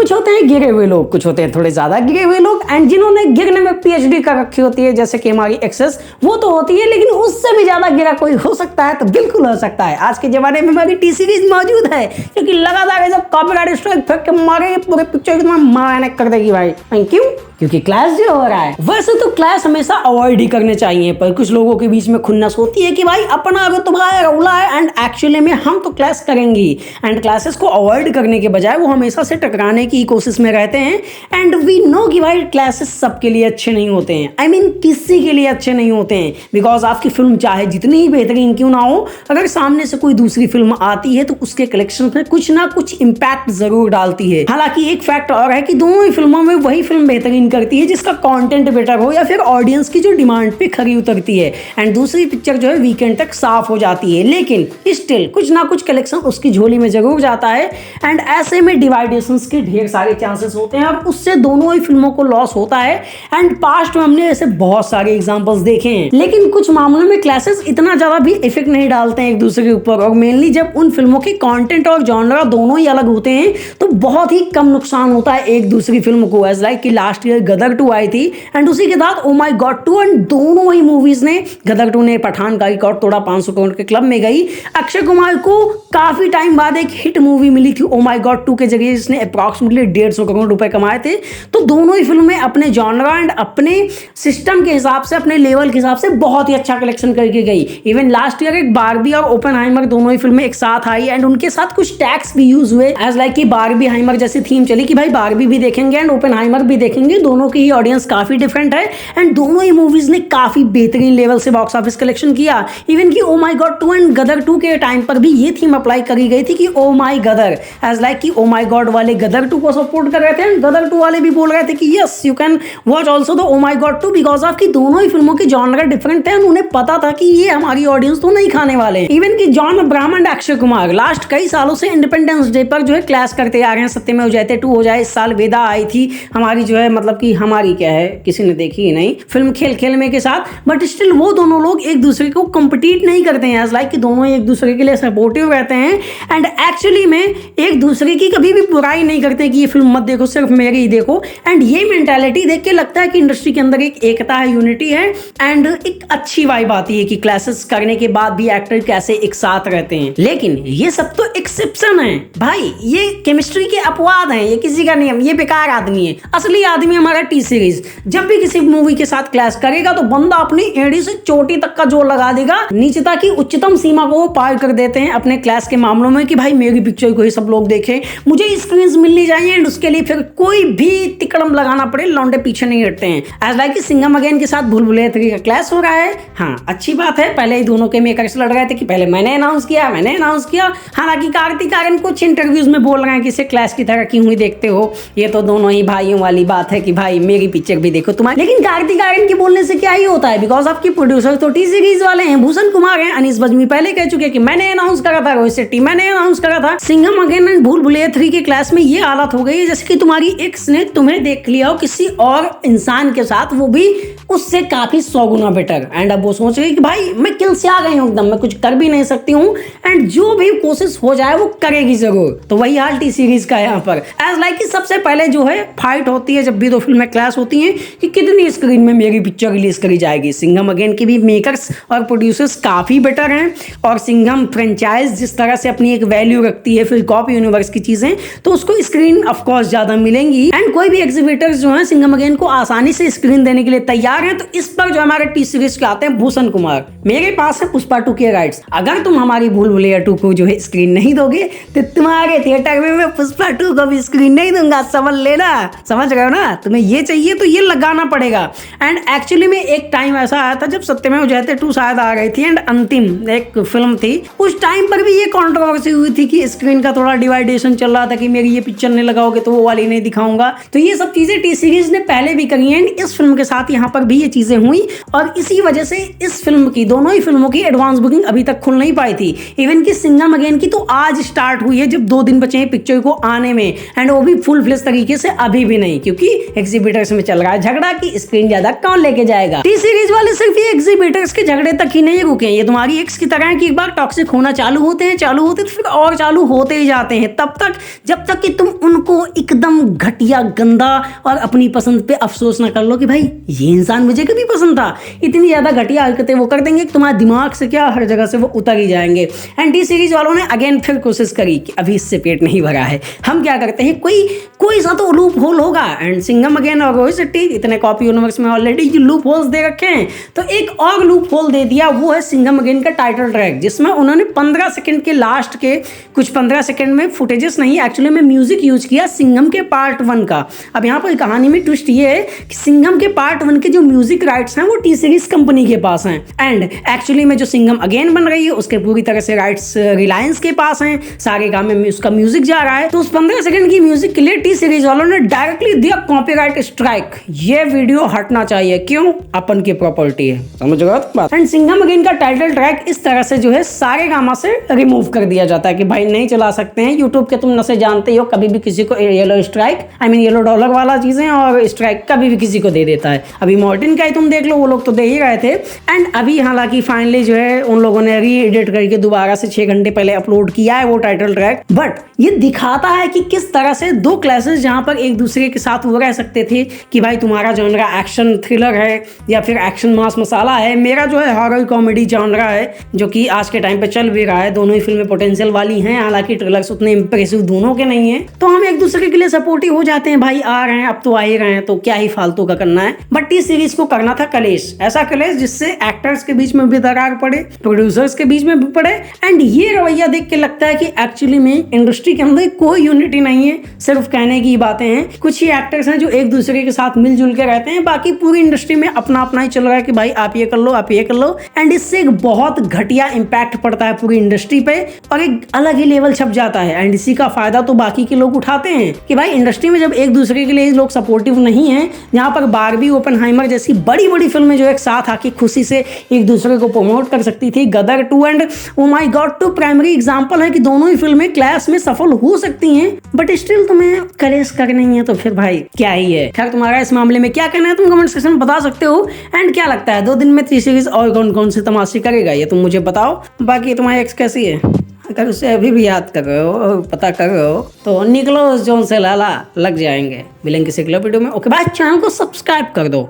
कुछ होते हैं गिरे हुए लोग, कुछ होते हैं थोड़े ज्यादा गिरे हुए लोग, एंड जिन्होंने गिरने में पीएचडी कर रखी होती है जैसे कि हमारी एक्सेस, वो तो होती है, लेकिन उससे भी ज्यादा गिरा कोई हो सकता है तो बिल्कुल हो सकता है। आज के जमाने में हमारी टी सीरीज मौजूद है, क्योंकि लगातार जब कॉपीराइट स्ट्राइक फेंक के मारेंगे पूरे पिक्चर को मारने कर देगी भाई। क्यों? क्योंकि क्लैश जो हो रहा है। वैसे तो क्लैश हमेशा अवॉइड ही करने चाहिए, पर कुछ लोगों के बीच में खुन्नस होती है कि भाई अपना अगर तुम्हारा रौला है एंड एक्चुअली में हम तो क्लैश करेंगे, एंड क्लैशेस को अवॉइड करने के बजाय वो हमेशा से टकराने की कोशिश में रहते हैं। एंड वी नो कि भाई क्लैशेस सबके लिए अच्छे नहीं होते हैं, आई मीन किसी के लिए अच्छे नहीं होते हैं, बिकॉज आपकी फिल्म चाहे जितनी ही बेहतरीन क्यों ना हो, अगर सामने से कोई दूसरी फिल्म आती है तो उसके कलेक्शन में कुछ ना कुछ इंपैक्ट जरूर डालती है। हालांकि एक फैक्ट और है कि दोनों ही फिल्मों में वही फिल्म बेहतरीन करती है जिसका कंटेंट बेटर हो या फिर ऑडियंस की जो डिमांड पे खरी उतरती है, एंड दूसरी पिक्चर जो है वीकेंड तक साफ हो जाती है, लेकिन स्टिल कुछ ना कुछ कलेक्शन उसकी झोली में जरूर जाता है। एंड ऐसे में डिवाइडेशंस के ढेर सारे चांसेस होते हैं और उससे दोनों ही फिल्मों को लॉस होता है। एंड पास्ट में हमने ऐसे बहुत सारे एग्जांपल्स देखे हैं, लेकिन कुछ मामलों में क्लैशेस इतना ज्यादा भी इफेक्ट नहीं डालते हैं एक दूसरे के ऊपर, और मेनली जब उन फिल्मों के कंटेंट और जॉनरा दोनों ही अलग होते हैं तो बहुत ही कम नुकसान होता है एक दूसरी फिल्म को। एज लाइक कि लास्ट ईयर गदर 2 आई थी एंड उसी के साथ ओ माय गॉड 2, एंड दोनों ही मूवीज ने, गदर 2 ने पठान का रिकॉर्ड तोड़ा, 500 करोड़ के क्लब में गई। अक्षय कुमार को काफी टाइम बाद एक हिट मूवी मिली थी ओ माय गॉड 2 के जरिए, जिसने अप्रॉक्सीमेटली 150 करोड़ रुपए कमाए थे। तो दोनों ही फिल्में अपने जॉनरा एंड अपने सिस्टम के हिसाब से, अपने लेवल के हिसाब से बहुत ही अच्छा कलेक्शन करके गई। इवन लास्ट ईयर एक बारबी और ओपेनहाइमर दोनों ही फिल्में एक साथ आई एंड उनके साथ कुछ टैग्स भी यूज हुए, एज लाइक कि बारबी हाइमर जैसी थीम चली कि भाई बारबी भी देखेंगे एंड ओपेनहाइमर भी देखेंगे, दोनों की ही ऑडियंस काफी डिफरेंट है एंड दोनों ही मूवीज ने काफी बेहतरीन लेवल से बॉक्स ऑफिस कलेक्शन किया। इवन कि ओ माय गॉड 2 एंड गदर 2 के टाइम पर भी ये थीम अप्लाई करी गई थी कि oh my god, as like कि ओ माय गॉड वाले गदर 2 को सपोर्ट कर रहे थे एंड गदर 2 वाले भी बोल रहे थे कि yes you can watch also the oh my God 2, because of कि दोनों ही फिल्मों की जॉनर डिफरेंट है, उन्हें पता था कि ये हमारी ऑडियंस तो नहीं खाने वाले। इवन कि John Abraham and Akshay Kumar last कई सालों से इंडिपेंडेंस डे पर जो है क्लैश करते आ रहे हैं, सत्यमेव जयते 2 हो जाए, इस साल वेदा आई थी हमारी जो है, मतलब कि हमारी क्या है, किसी ने देखी ही नहीं फिल्म खेल खेल में के साथ, बट स्टिल वो दोनों लोग एक दूसरे को कंपीट नहीं करते हैं, एज लाइक कि दोनों एक दूसरे के लिए सपोर्टिव रहते हैं एंड एक्चुअली में एक दूसरे की कभी भी बुराई नहीं करते कि ये फिल्म मत देखो, सिर्फ मेरी ही देखो। एंड ये मेंटालिटी देख के लगता है कि इंडस्ट्री के अंदर एक एकता है, यूनिटी है एंड एक अच्छी वाइब आती है कि क्लैशेस करने के बाद भी एक्टर कैसे एक साथ रहते हैं। लेकिन ये सब तो एक्सेप्शन है भाई, ये केमिस्ट्री के अपवाद हैं, ये किसी का नियम, ये बेकार आदमी है। असली आदमी हमारा टी सीरीज जब भी किसी मूवी के साथ क्लैश करेगा तो बंदा अपनी एड़ी से चोटी तक का जोर लगा देगा, नीचता की उच्चतम सीमा को वो पार कर देते हैं अपने क्लैश के मामलों में कि भाई मेरी पिक्चर को ही सब लोग देखें, मुझे स्क्रीन मिलनी चाहिए एंड उसके लिए फिर कोई भी तिकड़म लगाना पड़े, लौंडे पीछे नहीं हटते हैं। एज लाइक कि सिंघम अगेन के साथ भूल भुलैया 3 का क्लैश हो रहा है। हाँ अच्छी बात है, पहले ही दोनों के मेकर्स लड़ रहे थे कि पहले मैंने अनाउंस किया। हालांकि कार्तिक आर्यन कुछ इंटरव्यूज में बोल रहे हैं कि इसे क्लैश की तरह क्यों ही देखते हो, ये तो दोनों ही भाइयों वाली बात है कि भाई मेरी पिक्चर भी देखो तुम्हारी। लेकिन कार्तिक आर्यन के बोलने से क्या ही होता है, बिकॉज आपके प्रोड्यूसर तो टी सीरीज वाले हैं, भूषण कुमार हैं, अनीस बज्मी पहले कह चुके कि मैंने अनाउंस करा था, रोहित शेट्टी मैंने अनाउंस करा था। सिंघम अगेन एंड भूल भुलैया 3 के क्लैश में ये हालत हो गई है जैसे कि तुम्हारी एक्स ने तुम्हें देख लिया हो किसी और इंसान के साथ, वो भी उससे काफी 100 गुना बेटर, एंड अब वो सोच रही कि भाई मैं किल से आ गई हूँ एकदम, मैं कुछ कर भी नहीं सकती हूँ एंड जो भी कोशिश हो जाए वो करेगी जरूर। तो वही हाल टी सीरीज का है यहाँ पर। एज लाइक कि सबसे पहले जो है फाइट होती है जब भी दो फिल्में क्लैश होती हैं कि कितनी स्क्रीन में मेरी पिक्चर रिलीज करी जाएगी। सिंघम अगेन की भी मेकर्स और प्रोड्यूसर्स काफी बेटर हैं और सिंघम फ्रेंचाइज जिस तरह से अपनी एक वैल्यू रखती है फिर कॉप यूनिवर्स की चीजें, तो उसको स्क्रीन ऑफकोर्स ज्यादा मिलेंगी एंड कोई भी एग्जीबिटर्स जो है सिंघम अगेन को आसानी से स्क्रीन देने के लिए तैयार हैं। तो इस पर जो हमारे टी सीरीज के आते हैं भूषण कुमार, मेरे पास है पुष्पा 2 के राइट्स, अगर तुम हमारी भूल भुलैया 2 को जो है स्क्रीन नहीं दोगे तो तुम्हारे थिएटर में मैं पुष्पा 2 को भी स्क्रीन नहीं दूंगा, समझ लेना, समझ रहे हो ना। तुम्हें ये चाहिए तो ये लगाना पड़ेगा। एंड एक्चुअली में एक टाइम ऐसा आया था जब सत्यमेव जयते 2 शायद आ गई थी एंड अंतिम एक फिल्म थी, उस टाइम पर भी ये कंट्रोवर्सी हुई थी कि स्क्रीन का थोड़ा डिवाइडेशन चल रहा था कि मेरी ये पिक्चर नहीं लगाओगे तो वो वाली नहीं दिखाऊंगा। तो ये सब चीजें टी सीरीज ने पहले भी करी हैं, इस फिल्म के साथ यहाँ पर भी ये चीजें हुई और इसी वजह से इस फिल्म की, दोनों ही फिल्मों की एडवांस बुकिंग अभी तक खुल नहीं पाई थी। इवन कि सिंघम अगेन की तो आज स्टार्ट हुई है जब 2 दिन बचे हैं पिक्चर को आने में एंड वो भी फुल फ्लेश तरीके से अभी भी नहीं, क्योंकि एग्जीबिटर्स में चल रहा है झगड़ा कि स्क्रीन ज्यादा कौन लेके जाएगा। टी सीरीज वाले सिर्फ ये एग्जीबिटर्स के झगड़े तक ही नहीं रुके, ये तुम्हारी एक्स की तरह है कि एक बार टॉक्सिक होना चालू होते हैं तो फिर और चालू होते ही जाते हैं, तब तक जब तक कि तुम उनको एकदम घटिया, गंदा और अपनी पसंद पे अफसोस ना कर लो कि भाई ये इंसान मुझे कभी पसंद था। इतनी ज़्यादा घटिया हरकतें वो कर देंगे कि तुम्हारे दिमाग से क्या हर जगह से वो उतर ही जाएंगे। एंड टी सीरीज वालों ने अगेन फिर कोशिश करी कि अभी इससे पेट नहीं भरा है, हम क्या करते हैं, कोई सा तो लूप होल होगा। एंड सिंघम अगेन और रोहित शेट्टी इतने कॉपी यूनिवर्स में ऑलरेडी लूप होल्स दे रखे हैं, तो एक और लूप होल दे दिया, वो है सिंघम अगेन का टाइटल ट्रैक, जिसमें उन्होंने 15 सेकंड के लास्ट के कुछ 15 सेकंड में फुटेजेस नहीं, एक्चुअली में म्यूजिक यूज किया सिंघम के पार्ट 1 का। अब यहाँ पर कहानी में ट्विस्ट ये है कि सिंघम के पार्ट 1 के जो म्यूजिक राइट्स हैं वो टी सीरीज कंपनी के पास हैं, एंड एक्चुअली में जो सिंघम अगेन बन रही है उसके पूरी तरह से राइट्स रिलायंस के पास हैं। सारे गाँव में उसका म्यूजिक जा रहा है, तो उस 15 सेकंड की म्यूजिक के लिए टी सीरीज वालों ने डायरेक्टली दिया कॉपीराइट स्ट्राइक, ये वीडियो हटना चाहिए, क्यों, अपन की प्रॉपर्टी है, समझ गए बात। एंड सिंघम अगेन का टाइटल ट्रैक इस तरह से जो है सारे गामा से रिमूव कर दिया जाता है कि भाई नहीं चला सकते हैं, यूट्यूब के तुम नशे जानते हो, कभी भी किसी को yellow strike, I mean yellow dollar वाला चीजें, और स्ट्राइक कभी भी किसी को दे देता है। अभी मॉर्टिन का ही तुम देख लो, वो लोग तो दे ही रहे थे। एंड अभी हालांकि फाइनली जो है उन लोगों ने री एडिट करके दोबारा से 6 घंटे पहले अपलोड किया है वो टाइटल ट्रैक, बट ये दिखाता है कि किस तरह से दो क्लासेस जहां पर एक दूसरे के साथ वो रह सकते थे कि भाई तुम्हारा जॉनरा एक्शन थ्रिलर है या फिर एक्शन मास मसाला है, मेरा जो है हॉरर कॉमेडी जॉनरा है, जो कि आज के टाइम पे चल भी रहा है। दोनों ही फिल्में पोटेंशियल वाली हैं, हालांकि ट्रेलर्स उतने इंप्रेसिव दोनों के नहीं हैं, तो हम एक दूसरे के लिए सपोर्टिव हो जाते हैं, भाई आ रहे हैं अब तो आ ही रहे हैं, तो क्या ही फालतू का करना है। बट इस सीरीज को करना था कलेश, ऐसा कलेश जिससे एक्टर्स के बीच में भी दरार पड़े, प्रोड्यूसर्स के बीच में भी पड़े। एंड ये रवैया देख के लगता है कि एक्चुअली में इंडस्ट्री के अंदर कोई यूनिटी नहीं है, सिर्फ कहने की बातें हैं। कुछ ही एक्टर्स हैं जो एक दूसरे के साथ मिलजुल के रहते हैं, बाकी पूरी इंडस्ट्री में अपना अपना ही चल रहा है कि भाई आप ये कर लो, आप ये कर लो। एंड इससे एक बहुत घटिया इंपैक्ट पड़ता है पूरी इंडस्ट्री पे और एक अलग ही लेवल छप जाता है। एंड इसी का फायदा तो बाकी के लोग उठाते हैं कि भाई इंडस्ट्री में जब एक दूसरे के लिए लोग सपोर्टिव नहीं है, जहां पर बारबी, ओपेनहाइमर जैसी बड़ी बड़ी फिल्में जो एक साथ आके खुशी से एक दूसरे को प्रमोट कर सकती थी, गदर 2 and oh my God 2 primary example है कि दोनों ही फिल्में क्लास में सफल हो सकती हैं, बट स्टिल तुम्हें कलेश करनी है तो फिर भाई क्या ही है। खैर तुम्हारा इस मामले में क्या कहना है तुम कमेंट सेक्शन में बता सकते हो। एंड क्या लगता है 2 दिन में 3 सीरीज और कौन कौन से तमाशे करेगा ये तुम मुझे बताओ। बाकी तुम्हारी एक्स कैसी है, अगर उसे अभी भी याद कर रहे हो, पता कर रहे हो, तो निकलो उस जोन से लाला, लग जाएंगे। मिलेंगे किसी अगले वीडियो में। ओके बाय, चैनल को सब्सक्राइब कर दो।